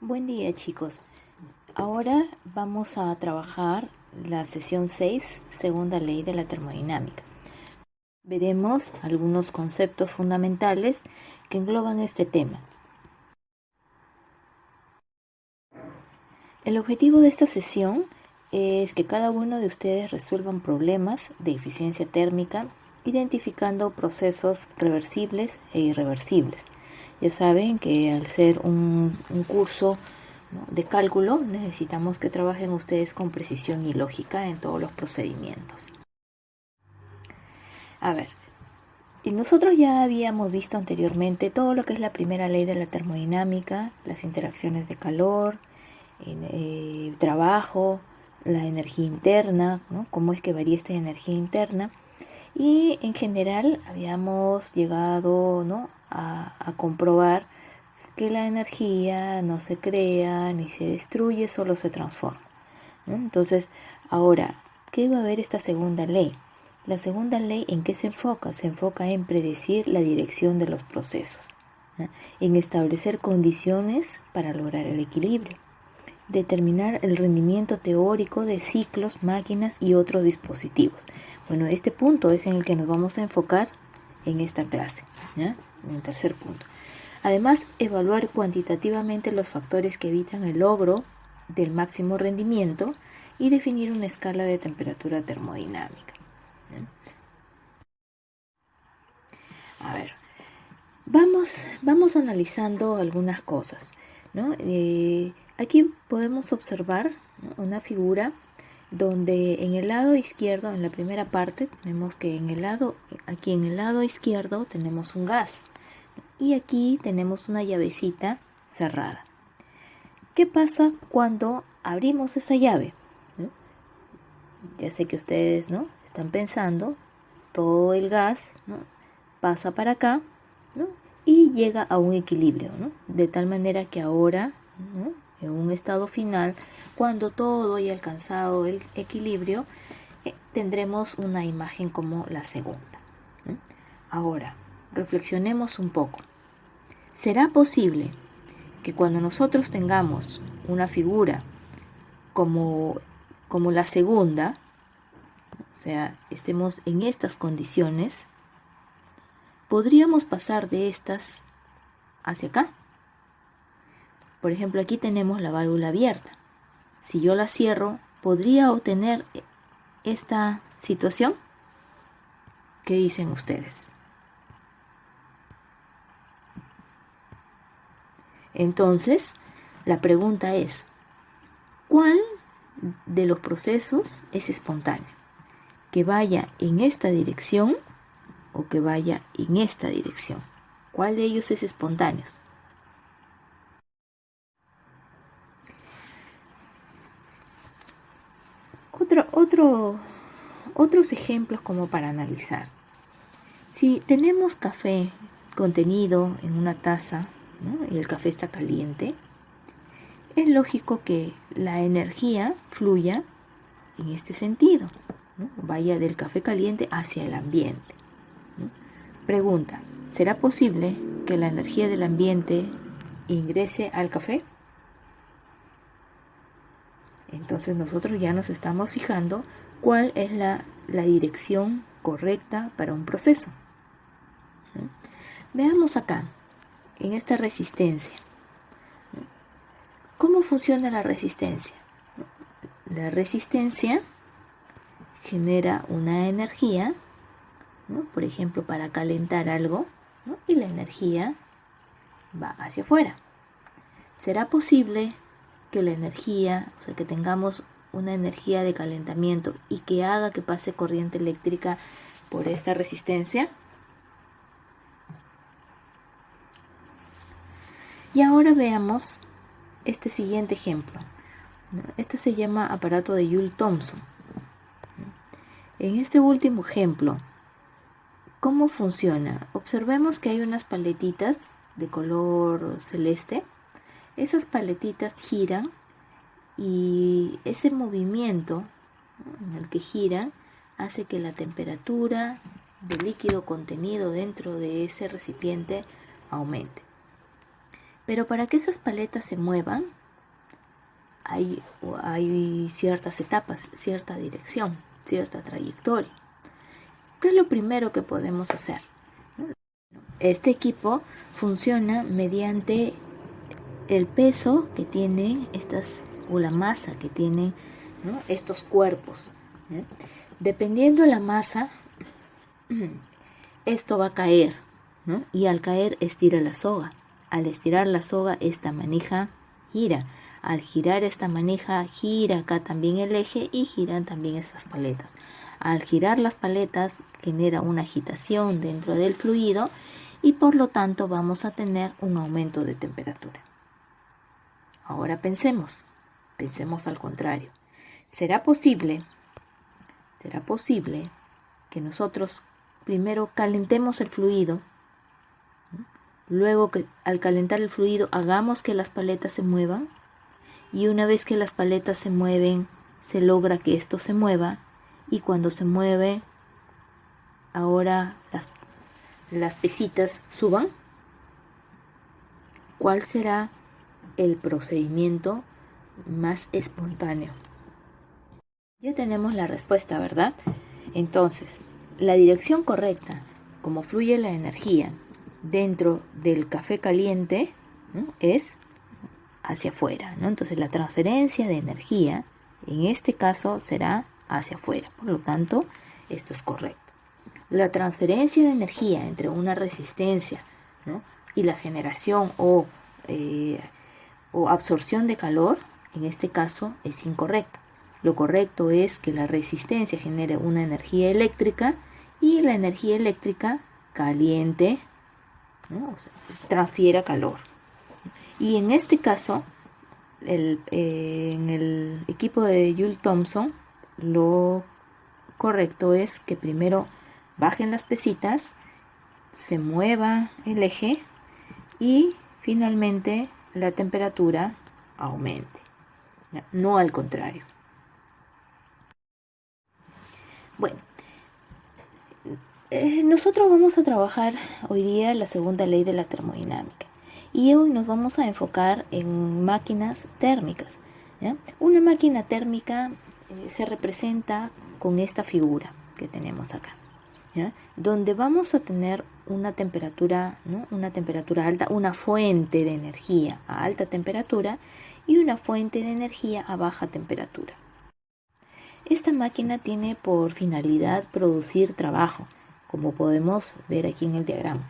Buen día, chicos. Ahora vamos a trabajar la sesión 6, segunda ley de la termodinámica. Veremos algunos conceptos fundamentales que engloban este tema. El objetivo de esta sesión es que cada uno de ustedes resuelvan problemas de eficiencia térmica, identificando procesos reversibles e irreversibles. Ya saben que al ser un curso, ¿no?, de cálculo, necesitamos que trabajen ustedes con precisión y lógica en todos los procedimientos. A ver, y nosotros ya habíamos visto anteriormente todo lo que es la primera ley de la termodinámica, las interacciones de calor, trabajo, la energía interna, ¿no?, cómo es que varía esta energía interna. Y en general habíamos llegado, ¿no?, a comprobar que la energía no se crea ni se destruye, solo se transforma, ¿no? Entonces, ahora, ¿qué va a haber esta segunda ley? La segunda ley, ¿en qué se enfoca? Se enfoca en predecir la dirección de los procesos, ¿no?, en establecer condiciones para lograr el equilibrio, determinar el rendimiento teórico de ciclos, máquinas y otros dispositivos. Bueno, este punto es en el que nos vamos a enfocar en esta clase, ¿ya? En el tercer punto. Además, evaluar cuantitativamente los factores que evitan el logro del máximo rendimiento y definir una escala de temperatura termodinámica, ¿ya? A ver, vamos analizando algunas cosas, ¿no? Aquí podemos observar, ¿no?, una figura donde en el lado izquierdo, en la primera parte, tenemos que aquí en el lado izquierdo tenemos un gas y aquí tenemos una llavecita cerrada. ¿Qué pasa cuando abrimos esa llave? ¿No? Ya sé que ustedes, ¿no?, están pensando, todo el gas, ¿no?, pasa para acá, ¿no?, y llega a un equilibrio, ¿no?, de tal manera que ahora, ¿no?, en un estado final, cuando todo haya alcanzado el equilibrio, tendremos una imagen como la segunda, ¿no? Ahora, reflexionemos un poco. ¿Será posible que cuando nosotros tengamos una figura como la segunda, o sea, estemos en estas condiciones, podríamos pasar de estas hacia acá? Por ejemplo, aquí tenemos la válvula abierta. Si yo la cierro, ¿podría obtener esta situación? ¿Qué dicen ustedes? Entonces, la pregunta es, ¿cuál de los procesos es espontáneo? ¿Que vaya en esta dirección o que vaya en esta dirección? ¿Cuál de ellos es espontáneo? Otros ejemplos como para analizar. Si tenemos café contenido en una taza, ¿no?, y el café está caliente, es lógico que la energía fluya en este sentido, ¿no?, vaya del café caliente hacia el ambiente, ¿no? Pregunta, ¿será posible que la energía del ambiente ingrese al café? Entonces nosotros ya nos estamos fijando cuál es la dirección correcta para un proceso, ¿no? Veamos acá, en esta resistencia. ¿Cómo funciona la resistencia? La resistencia genera una energía, ¿no?, por ejemplo, para calentar algo, ¿no?, y la energía va hacia afuera. ¿Será posible que la energía, o sea, que tengamos una energía de calentamiento y que haga que pase corriente eléctrica por esta resistencia? Y ahora veamos este siguiente ejemplo, ¿no? Este se llama aparato de Joule-Thomson. En este último ejemplo, ¿cómo funciona? Observemos que hay unas paletitas de color celeste. Esas paletitas giran y ese movimiento, ¿no?, en el que giran hace que la temperatura del líquido contenido dentro de ese recipiente aumente. Pero para que esas paletas se muevan, hay ciertas etapas, cierta dirección, cierta trayectoria. ¿Qué es lo primero que podemos hacer? Este equipo funciona mediante el peso que tienen estas, o la masa que tienen, ¿no?, estos cuerpos, ¿eh? Dependiendo de la masa, esto va a caer, ¿no? Y al caer estira la soga. Al estirar la soga, esta manija gira. Al girar esta manija, gira acá también el eje y giran también estas paletas. Al girar las paletas, genera una agitación dentro del fluido y por lo tanto vamos a tener un aumento de temperatura. Ahora pensemos al contrario. ¿Será posible que nosotros primero calentemos el fluido, luego que al calentar el fluido hagamos que las paletas se muevan y una vez que las paletas se mueven se logra que esto se mueva y cuando se mueve ahora las pesitas suban? ¿Cuál será el procedimiento más espontáneo? Ya tenemos la respuesta, ¿verdad? Entonces, la dirección correcta, como fluye la energía dentro del café caliente, ¿no?, es hacia afuera, ¿no? Entonces, la transferencia de energía, en este caso, será hacia afuera. Por lo tanto, esto es correcto. La transferencia de energía entre una resistencia, ¿no?, y la generación o absorción de calor, en este caso, es incorrecta. Lo correcto es que la resistencia genere una energía eléctrica y la energía eléctrica caliente, ¿no?, o sea, transfiera calor. Y en este caso, en el equipo de Joule-Thomson, lo correcto es que primero bajen las pesitas, se mueva el eje y finalmente la temperatura aumente, no al contrario. Bueno, nosotros vamos a trabajar hoy día la segunda ley de la termodinámica y hoy nos vamos a enfocar en máquinas térmicas, ¿ya? Una máquina térmica se representa con esta figura que tenemos acá, ¿ya?, donde vamos a tener una temperatura, ¿no?, una temperatura alta, una fuente de energía a alta temperatura y una fuente de energía a baja temperatura. Esta máquina tiene por finalidad producir trabajo, como podemos ver aquí en el diagrama.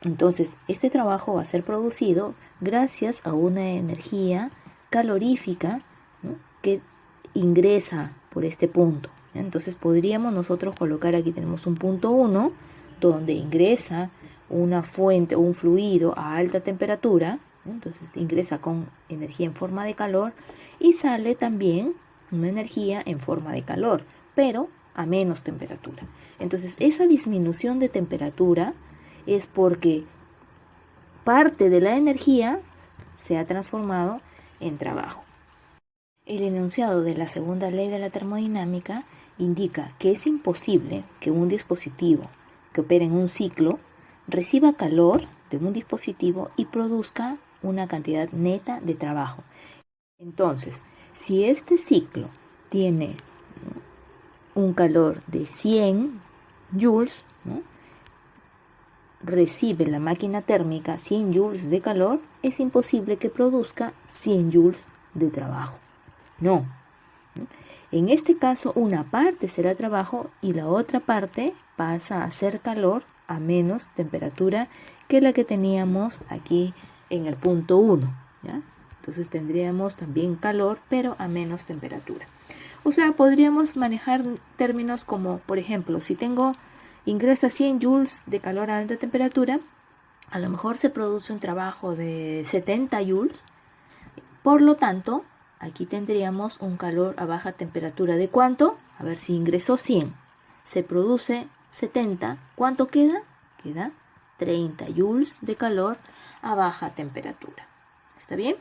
Entonces, este trabajo va a ser producido gracias a una energía calorífica, ¿no?, que ingresa por este punto. Entonces, podríamos nosotros colocar aquí, tenemos un punto 1, donde ingresa una fuente o un fluido a alta temperatura, ¿no? Entonces, ingresa con energía en forma de calor y sale también una energía en forma de calor, pero a menos temperatura. Entonces, esa disminución de temperatura es porque parte de la energía se ha transformado en trabajo. El enunciado de la segunda ley de la termodinámica indica que es imposible que un dispositivo que opere en un ciclo reciba calor de un dispositivo y produzca una cantidad neta de trabajo. Entonces, si este ciclo tiene un calor de 100 joules, ¿no?, recibe la máquina térmica 100 joules de calor, es imposible que produzca 100 joules de trabajo. No. En este caso, una parte será trabajo y la otra parte pasa a ser calor a menos temperatura que la que teníamos aquí en el punto 1, ¿ya? Entonces tendríamos también calor, pero a menos temperatura. O sea, podríamos manejar términos como, por ejemplo, si ingresa 100 joules de calor a alta temperatura, a lo mejor se produce un trabajo de 70 joules. Por lo tanto, aquí tendríamos un calor a baja temperatura. ¿De cuánto? A ver, si ingresó 100, se produce 70, ¿cuánto queda? Queda 30 joules de calor a baja temperatura. ¿Está bien?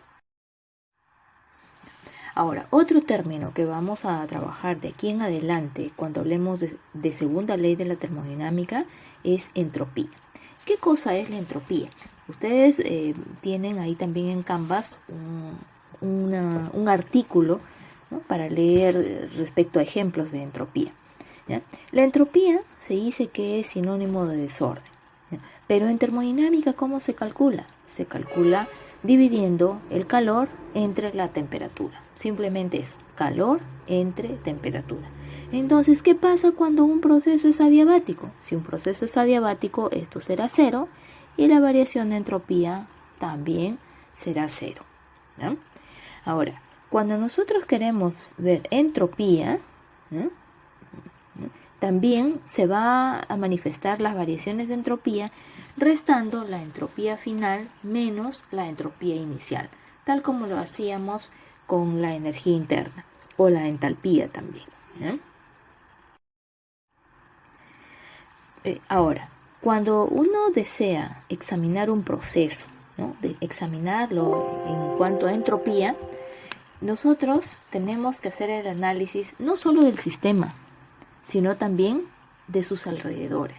Ahora, otro término que vamos a trabajar de aquí en adelante cuando hablemos de segunda ley de la termodinámica es entropía. ¿Qué cosa es la entropía? Ustedes tienen ahí también en Canvas un artículo, ¿no?, para leer respecto a ejemplos de entropía, ¿ya? La entropía se dice que es sinónimo de desorden, ¿ya? Pero en termodinámica, ¿cómo se calcula? Se calcula dividiendo el calor entre la temperatura. Simplemente eso, calor entre temperatura. Entonces, ¿qué pasa cuando un proceso es adiabático? Si un proceso es adiabático, esto será cero y la variación de entropía también será cero, ¿no? Ahora, cuando nosotros queremos ver entropía, ¿no?, también se va a manifestar las variaciones de entropía restando la entropía final menos la entropía inicial, tal como lo hacíamos con la energía interna o la entalpía también, ¿no? Ahora, cuando uno desea examinar un proceso, ¿no?, de examinarlo en cuanto a entropía, nosotros tenemos que hacer el análisis no solo del sistema, sino también de sus alrededores,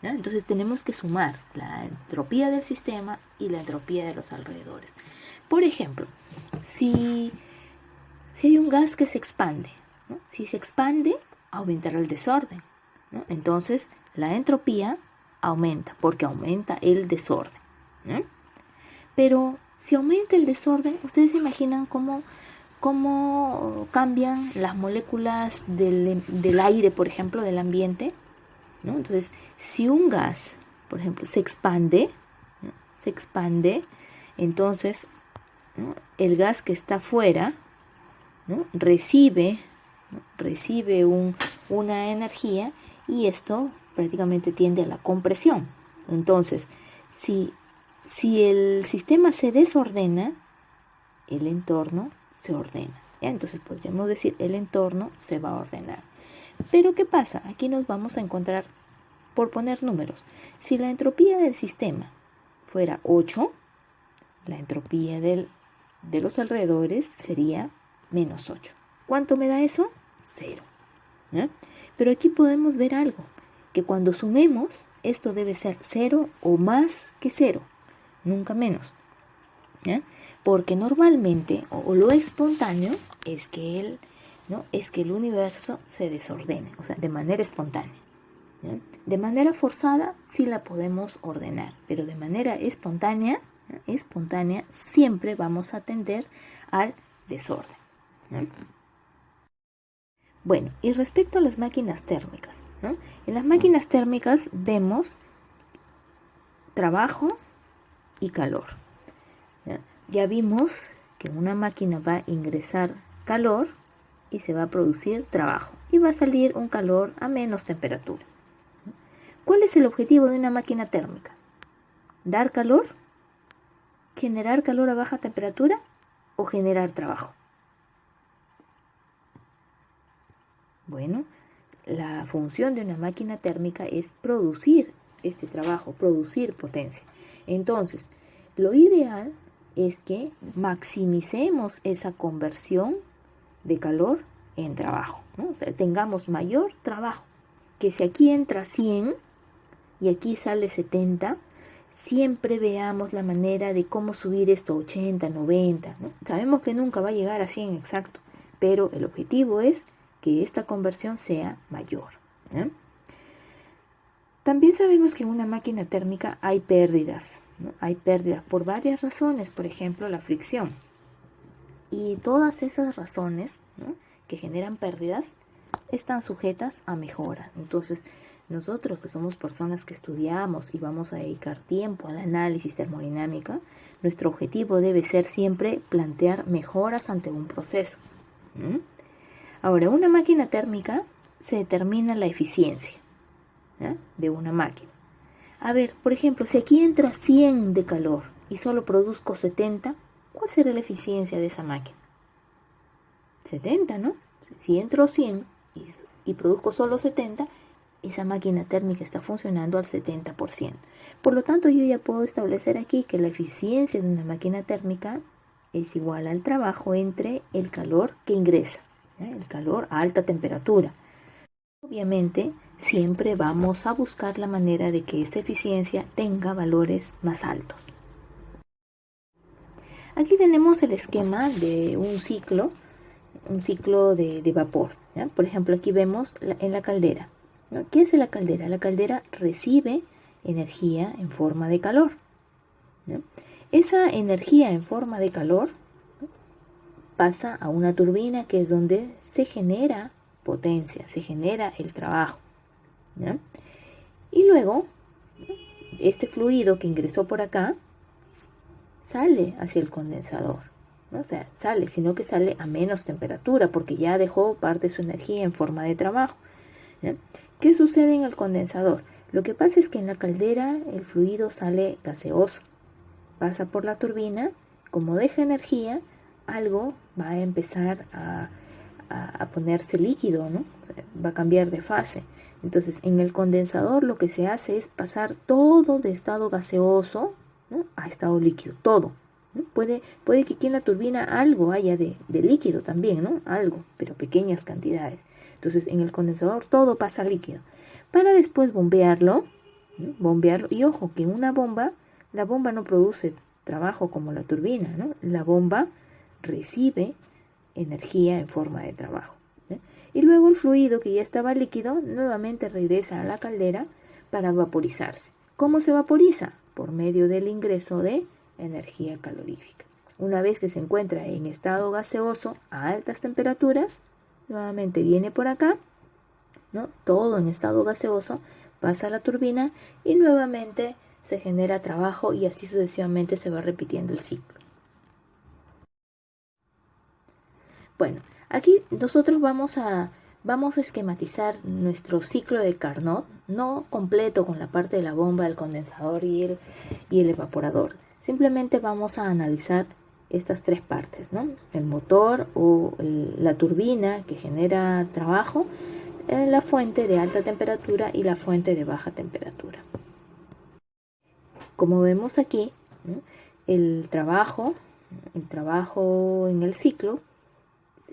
¿no? Entonces tenemos que sumar la entropía del sistema y la entropía de los alrededores. Por ejemplo, si hay un gas que se expande, ¿no?, si se expande, aumentará el desorden, ¿no? Entonces la entropía aumenta porque aumenta el desorden, ¿no? Pero si aumenta el desorden, ¿ustedes se imaginan cómo cambian las moléculas del aire, por ejemplo, del ambiente, ¿no? Entonces, si un gas, por ejemplo, se expande, ¿no?, entonces, ¿no?, el gas que está afuera, ¿no?, recibe una energía y esto prácticamente tiende a la compresión. Entonces, si el sistema se desordena, el entorno se ordena, ¿ya? Entonces podríamos decir el entorno se va a ordenar. Pero ¿qué pasa? Aquí nos vamos a encontrar, por poner números, si la entropía del sistema fuera 8, la entropía de los alrededores sería menos 8. ¿Cuánto me da eso? 0, ¿ya? Pero aquí podemos ver algo, que cuando sumemos, esto debe ser 0 o más que 0, nunca menos, ¿ya? Porque normalmente, o lo espontáneo, es que el universo se desordene, o sea, de manera espontánea, ¿ya? De manera forzada sí la podemos ordenar, pero de manera espontánea siempre vamos a tender al desorden, ¿no? Bueno, y respecto a las máquinas térmicas, ¿no? En las máquinas térmicas vemos trabajo y calor, ¿ya? Ya vimos que una máquina va a ingresar calor y se va a producir trabajo y va a salir un calor a menos temperatura. ¿Cuál es el objetivo de una máquina térmica? ¿Dar calor? ¿Generar calor a baja temperatura? ¿O generar trabajo? Bueno, la función de una máquina térmica es producir este trabajo, producir potencia. Entonces, lo ideal es que maximicemos esa conversión de calor en trabajo, ¿no? O sea, tengamos mayor trabajo. Que si aquí entra 100 y aquí sale 70, siempre veamos la manera de cómo subir esto a 80, 90, ¿no? Sabemos que nunca va a llegar a 100 exacto, pero el objetivo es que esta conversión sea mayor, ¿no? También sabemos que en una máquina térmica hay pérdidas, ¿no? Hay pérdidas por varias razones, por ejemplo, la fricción. Y todas esas razones, ¿no?, que generan pérdidas están sujetas a mejora. Entonces, nosotros que somos personas que estudiamos y vamos a dedicar tiempo al análisis termodinámica, nuestro objetivo debe ser siempre plantear mejoras ante un proceso, ¿no? Ahora, una máquina térmica se determina la eficiencia, ¿ya?, de una máquina. A ver, por ejemplo, si aquí entra 100 de calor y solo produzco 70, ¿cuál será la eficiencia de esa máquina? 70, ¿no? Si entro 100 y produzco solo 70, esa máquina térmica está funcionando al 70%. Por lo tanto, yo ya puedo establecer aquí que la eficiencia de una máquina térmica es igual al trabajo entre el calor que ingresa, ¿eh?, el calor a alta temperatura. Obviamente, siempre vamos a buscar la manera de que esta eficiencia tenga valores más altos. Aquí tenemos el esquema de un ciclo de vapor, ¿ya? Por ejemplo, aquí vemos en la caldera, ¿no? ¿Qué hace la caldera? La caldera recibe energía en forma de calor, ¿no? Esa energía en forma de calor pasa a una turbina, que es donde se genera potencia, se genera el trabajo, ¿ya? Y luego, este fluido que ingresó por acá sale hacia el condensador, ¿no? O sea, sale, sino que sale a menos temperatura porque ya dejó parte de su energía en forma de trabajo, ¿ya? ¿Qué sucede en el condensador? Lo que pasa es que en la caldera el fluido sale gaseoso, pasa por la turbina, como deja energía, algo va a empezar a ponerse líquido, ¿no? O sea, va a cambiar de fase. Entonces, en el condensador lo que se hace es pasar todo de estado gaseoso, ¿no?, a estado líquido, todo, ¿no? Puede que aquí en la turbina algo haya de líquido también, ¿no? Algo, pero pequeñas cantidades. Entonces, en el condensador todo pasa líquido, para después bombearlo, ¿no? Bombearlo. Y ojo, que en una bomba, la bomba no produce trabajo como la turbina, ¿no? La bomba recibe energía en forma de trabajo, ¿eh? Y luego el fluido que ya estaba líquido nuevamente regresa a la caldera para vaporizarse. ¿Cómo se vaporiza? Por medio del ingreso de energía calorífica. Una vez que se encuentra en estado gaseoso a altas temperaturas, nuevamente viene por acá, ¿no? Todo en estado gaseoso, pasa a la turbina y nuevamente se genera trabajo, y así sucesivamente se va repitiendo el ciclo. Bueno, aquí nosotros vamos a esquematizar nuestro ciclo de Carnot, no completo con la parte de la bomba, el condensador y el evaporador. Simplemente vamos a analizar estas tres partes, ¿no? El motor o la turbina que genera trabajo, la fuente de alta temperatura y la fuente de baja temperatura. Como vemos aquí, ¿no?, el trabajo en el ciclo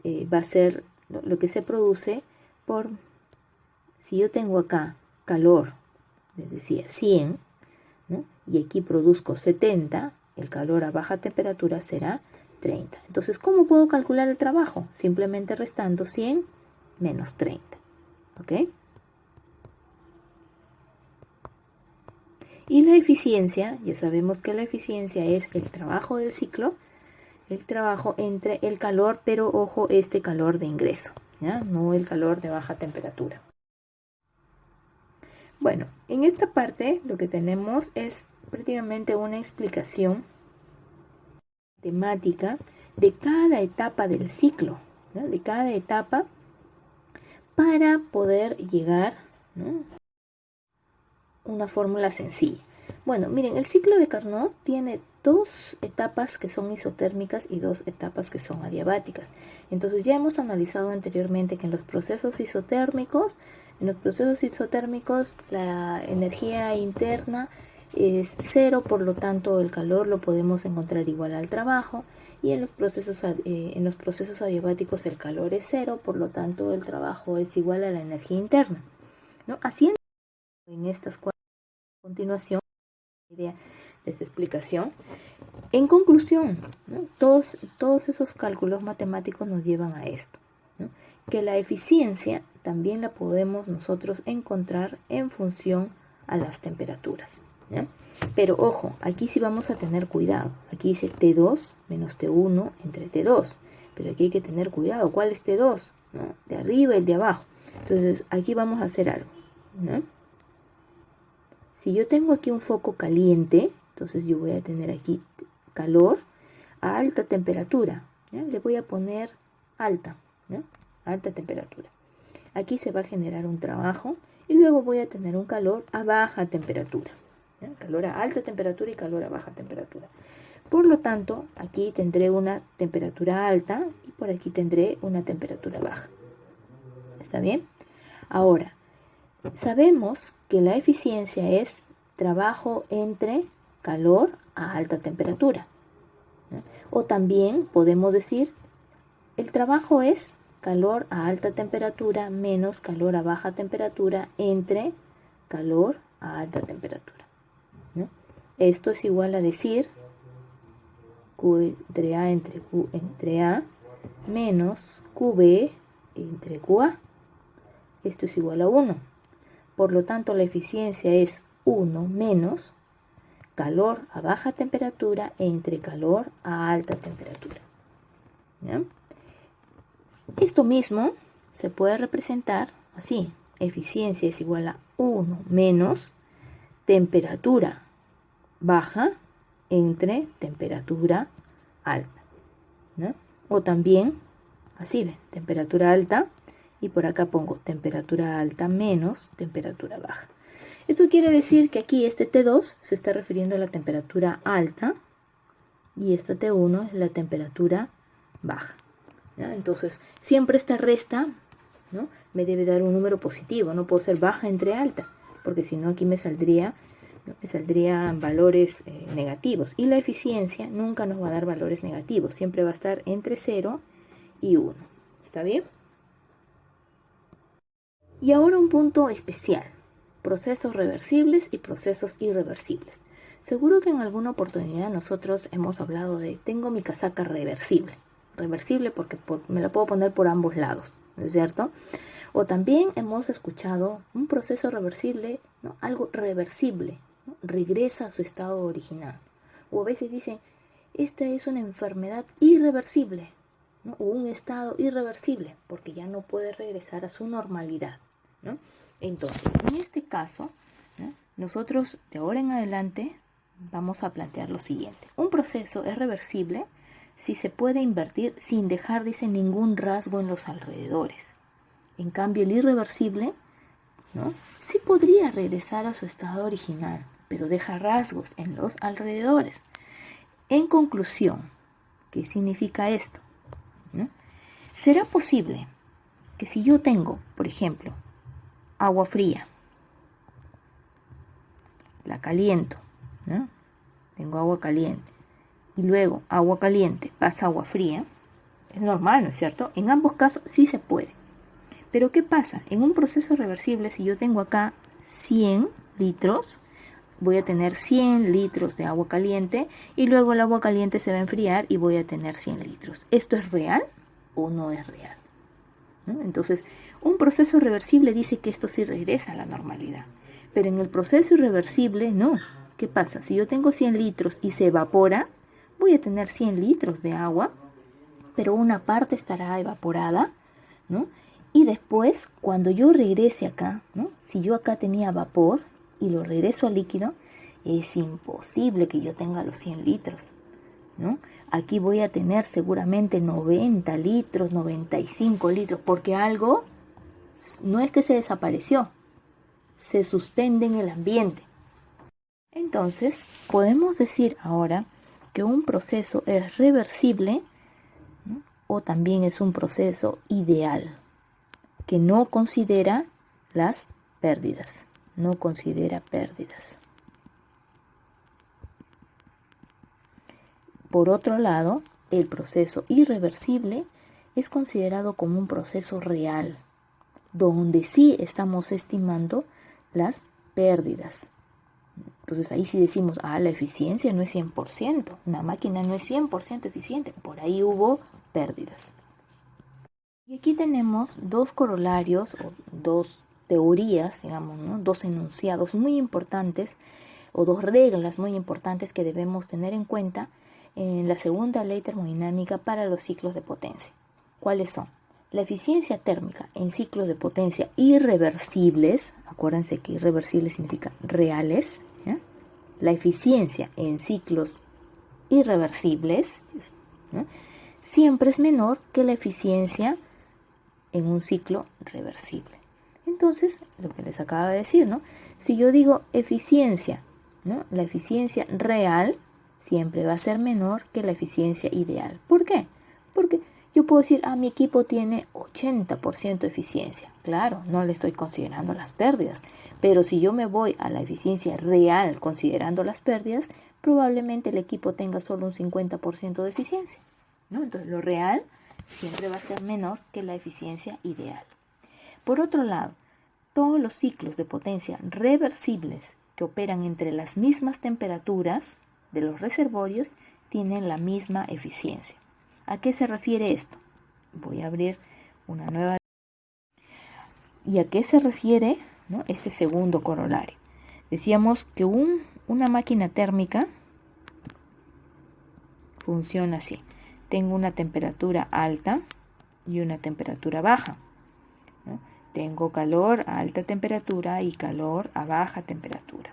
va a ser lo que se produce por, si yo tengo acá calor, les decía 100, ¿no?, y aquí produzco 70, el calor a baja temperatura será 30. Entonces, ¿cómo puedo calcular el trabajo? Simplemente restando 100 menos 30, ¿ok? Y la eficiencia, ya sabemos que la eficiencia es el trabajo del ciclo, el trabajo entre el calor, pero ojo, este calor de ingreso, ¿ya? No el calor de baja temperatura. Bueno, en esta parte lo que tenemos es prácticamente una explicación temática de cada etapa del ciclo, ¿no?, de cada etapa, para poder llegar, ¿no?, a una fórmula sencilla. Bueno, miren, el ciclo de Carnot tiene dos etapas que son isotérmicas y dos etapas que son adiabáticas. Entonces ya hemos analizado anteriormente que en los procesos isotérmicos la energía interna es cero, por lo tanto el calor lo podemos encontrar igual al trabajo, y en los procesos adiabáticos el calor es cero, por lo tanto el trabajo es igual a la energía interna, ¿no? Haciendo en estas cuatro a continuación idea de esta explicación. En conclusión, ¿no?, todos esos cálculos matemáticos nos llevan a esto, ¿no?, que la eficiencia también la podemos nosotros encontrar en función a las temperaturas, ¿ya? Pero ojo, aquí sí vamos a tener cuidado. Aquí dice T2 menos T1 entre T2, pero aquí hay que tener cuidado. ¿Cuál es T2? ¿No? De arriba y el de abajo. Entonces aquí vamos a hacer algo, ¿no? Si yo tengo aquí un foco caliente, entonces yo voy a tener aquí calor a alta temperatura, ¿ya? Le voy a poner alta, ¿ya?, alta temperatura. Aquí se va a generar un trabajo y luego voy a tener un calor a baja temperatura, ¿ya? Calor a alta temperatura y calor a baja temperatura. Por lo tanto, aquí tendré una temperatura alta y por aquí tendré una temperatura baja. ¿Está bien? Ahora, sabemos que la eficiencia es trabajo entre calor a alta temperatura, ¿no? O también podemos decir, el trabajo es calor a alta temperatura menos calor a baja temperatura entre calor a alta temperatura, ¿no? Esto es igual a decir Q entre Q entre A menos QB entre QA. Esto es igual a 1. Por lo tanto, la eficiencia es 1 menos calor a baja temperatura entre calor a alta temperatura, ¿ya? Esto mismo se puede representar así. Eficiencia es igual a 1 menos temperatura baja entre temperatura alta, ¿no? O también así, ¿ven? Temperatura alta y por acá pongo temperatura alta menos temperatura baja. Esto quiere decir que aquí este T2 se está refiriendo a la temperatura alta y esta T1 es la temperatura baja, ¿ya? Entonces, siempre esta resta, ¿no?, me debe dar un número positivo. No puedo ser baja entre alta, porque si no aquí me saldrían valores negativos. Y la eficiencia nunca nos va a dar valores negativos. Siempre va a estar entre 0 y 1. ¿Está bien? Y ahora un punto especial. Procesos reversibles y procesos irreversibles. Seguro que en alguna oportunidad nosotros hemos hablado de tengo mi casaca reversible. Reversible porque me la puedo poner por ambos lados, ¿no es cierto? O también hemos escuchado un proceso reversible, ¿no?, algo reversible, ¿no?, regresa a su estado original. O a veces dicen, esta es una enfermedad irreversible, ¿no?, o un estado irreversible, porque ya no puede regresar a su normalidad, ¿no? Entonces, en este caso, ¿no?, nosotros de ahora en adelante vamos a plantear lo siguiente. Un proceso es reversible si se puede invertir sin dejar, dice, ningún rasgo en los alrededores. En cambio, el irreversible, ¿no?, sí podría regresar a su estado original, pero deja rasgos en los alrededores. En conclusión, ¿qué significa esto?, ¿no? ¿Será posible que si yo tengo, por ejemplo, agua fría, la caliento, ¿no?, tengo agua caliente, y luego agua caliente pasa agua fría, es normal, ¿no es cierto? En ambos casos sí se puede. Pero ¿qué pasa? En un proceso reversible, si yo tengo acá 100 litros, voy a tener 100 litros de agua caliente y luego el agua caliente se va a enfriar y voy a tener 100 litros. ¿Esto es real o no es real?, ¿no? Entonces, un proceso reversible dice que esto sí regresa a la normalidad. Pero en el proceso irreversible, no. ¿Qué pasa? Si yo tengo 100 litros y se evapora, voy a tener 100 litros de agua, pero una parte estará evaporada, ¿no? Y después, cuando yo regrese acá, ¿no?, si yo acá tenía vapor y lo regreso al líquido, es imposible que yo tenga los 100 litros, ¿no? Aquí voy a tener seguramente 90 litros, 95 litros, porque algo no es que se desapareció, se suspende en el ambiente. Entonces, podemos decir ahora que un proceso es reversible, ¿no?, o también es un proceso ideal, que no considera las pérdidas, no considera pérdidas. Por otro lado, el proceso irreversible es considerado como un proceso real, donde sí estamos estimando las pérdidas. Entonces ahí sí decimos, la eficiencia no es 100%, una máquina no es 100% eficiente, por ahí hubo pérdidas. Y aquí tenemos dos corolarios o dos teorías, digamos, ¿no?, dos enunciados muy importantes o dos reglas muy importantes que debemos tener en cuenta en la segunda ley termodinámica para los ciclos de potencia. ¿Cuáles son? La eficiencia térmica en ciclos de potencia irreversibles, acuérdense que irreversible significa reales, ¿ya? La eficiencia en ciclos irreversibles, ¿no?, siempre es menor que la eficiencia en un ciclo reversible. Entonces, lo que les acabo de decir, ¿no?, si yo digo eficiencia, ¿no?, la eficiencia real siempre va a ser menor que la eficiencia ideal. ¿Por qué? Porque yo puedo decir, mi equipo tiene 80% de eficiencia. Claro, no le estoy considerando las pérdidas. Pero si yo me voy a la eficiencia real considerando las pérdidas, probablemente el equipo tenga solo un 50% de eficiencia, ¿no? Entonces, lo real siempre va a ser menor que la eficiencia ideal. Por otro lado, todos los ciclos de potencia reversibles que operan entre las mismas temperaturas de los reservorios tienen la misma eficiencia. ¿A qué se refiere esto? Voy a abrir una nueva. ¿Y a qué se refiere, ¿no?, este segundo corolario? Decíamos que una máquina térmica funciona así. Tengo una temperatura alta y una temperatura baja, ¿no? Tengo calor a alta temperatura y calor a baja temperatura.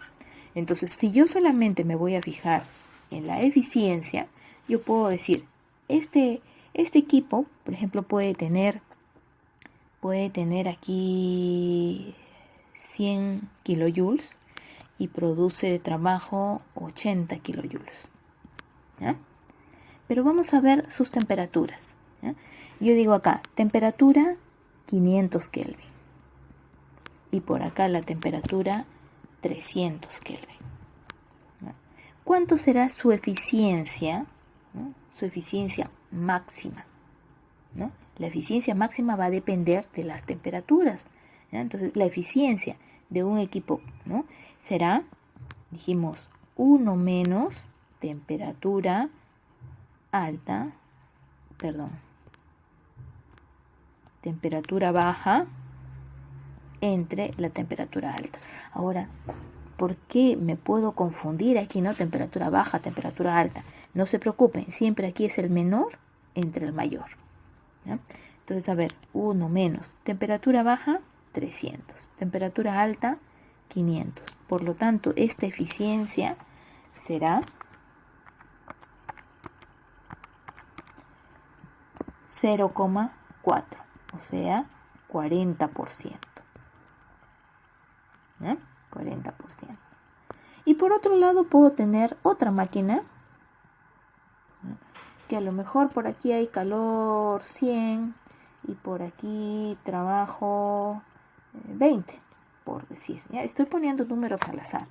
Entonces, si yo solamente me voy a fijar en la eficiencia, yo puedo decir, este equipo, por ejemplo, puede tener aquí 100 kilojoules y produce de trabajo 80 kilojoules, ¿ya? Pero vamos a ver sus temperaturas, ¿ya? Yo digo acá, temperatura 500 Kelvin. Y por acá la temperatura 300 Kelvin. ¿Ya? ¿Cuánto será su eficiencia, ¿no?, su eficiencia máxima, ¿no? La eficiencia máxima va a depender de las temperaturas, ¿ya? Entonces, la eficiencia de un equipo, ¿no?, será, dijimos, 1 menos temperatura alta, temperatura baja entre la temperatura alta. Ahora, ¿por qué me puedo confundir aquí, no? Temperatura baja, temperatura alta. No se preocupen, siempre aquí es el menor entre el mayor, ¿ya? Entonces, a ver, 1 menos temperatura baja, 300. Temperatura alta, 500. Por lo tanto, esta eficiencia será 0,4, o sea, 40%. ¿Eh? 40%. Y por otro lado puedo tener otra máquina, ¿no?, que a lo mejor por aquí hay calor 100 y por aquí trabajo 20, por decir. ¿Ya? Estoy poniendo números al azar.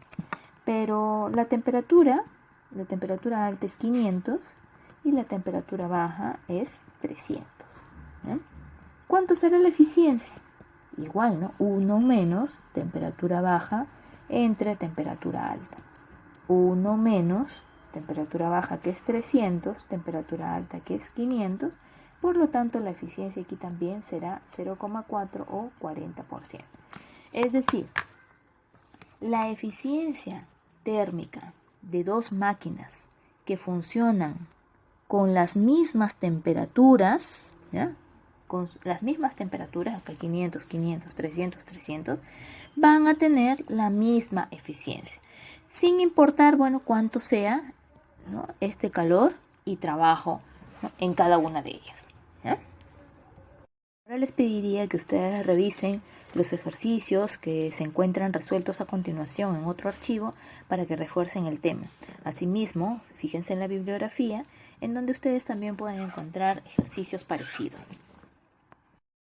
Pero la temperatura alta es 500 y la temperatura baja es 300. ¿Ya? ¿Cuánto será la eficiencia? Igual, ¿no? 1 menos temperatura baja entre temperatura alta. 1 menos temperatura baja, que es 300, temperatura alta, que es 500. Por lo tanto, la eficiencia aquí también será 0,4 o 40%. Es decir, la eficiencia térmica de dos máquinas que funcionan con las mismas temperaturas, ¿ya?, con las mismas temperaturas, acá 500, 500, 300, 300, van a tener la misma eficiencia, sin importar, bueno, cuánto sea, ¿no?, este calor y trabajo, ¿no?, en cada una de ellas, ¿ya? Ahora les pediría que ustedes revisen los ejercicios que se encuentran resueltos a continuación en otro archivo para que refuercen el tema. Asimismo, fíjense en la bibliografía, en donde ustedes también pueden encontrar ejercicios parecidos.